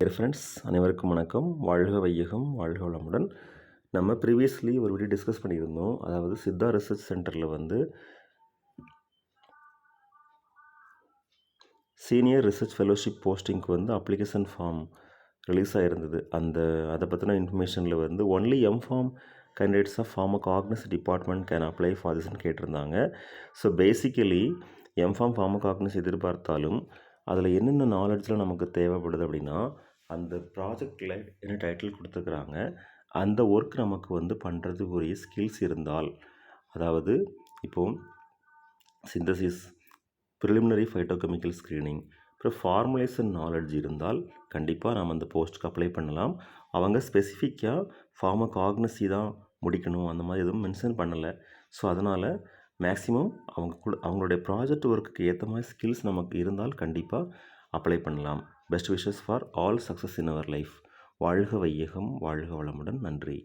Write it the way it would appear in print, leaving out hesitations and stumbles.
Dear friends, அனைவருக்கும் வணக்கம். வாழ்க வையகம், வாழ்க வளமுடன். நம்ம ப்ரீவியஸ்லி ஒரு வீடியோ டிஸ்கஸ் பண்ணியிருந்தோம். அதாவது சித்தா ரிசர்ச் சென்டரில் வந்து சீனியர் ரிசர்ச் ஃபெலோஷிப் போஸ்டிங்க்கு வந்து அப்ளிகேஷன் ஃபார்ம் ரிலீஸ் ஆகிருந்தது. அதை பற்றின இன்ஃபர்மேஷனில் வந்து only M Pharm candidates of pharmacognosy department can apply for திஸ்ன்னு கேட்டிருந்தாங்க. ஸோ பேசிக்கலி எம்ஃபார்ம் ஃபார்மகாக்னசி எதிர்பார்த்தாலும் அதில் என்னென்ன நாலேஜில் நமக்கு தேவைப்படுது அப்படின்னா, அந்த ப்ராஜெக்டில் என்ன டைட்டில் கொடுத்துருக்குறாங்க, அந்த ஒர்க் நமக்கு வந்து பண்ணுறதுக்குரிய ஸ்கில்ஸ் இருந்தால், அதாவது இப்போது சிந்தசிஸ், ப்ரிலிமினரி ஃபைட்டோகெமிக்கல் ஸ்க்ரீனிங், அப்புறம் ஃபார்முலேஷன் நாலேஜ் இருந்தால் கண்டிப்பாக நம்ம அந்த போஸ்ட்டுக்கு அப்ளை பண்ணலாம். அவங்க ஸ்பெசிஃபிக்காக ஃபார்மகாக்னசி தான் முடிக்கணும் அந்த மாதிரி எதுவும் மென்ஷன் பண்ணலை. ஸோ அதனால் மேக்ஸிமம் அவங்களுடைய ப்ராஜெக்ட் ஒர்க்குக்கு ஏற்ற மாதிரி ஸ்கில்ஸ் நமக்கு இருந்தால் கண்டிப்பாக அப்ளை பண்ணலாம். Best wishes for all success in our life. வாழ்க வையகம், வாழ்க வளமுடன். நன்றி.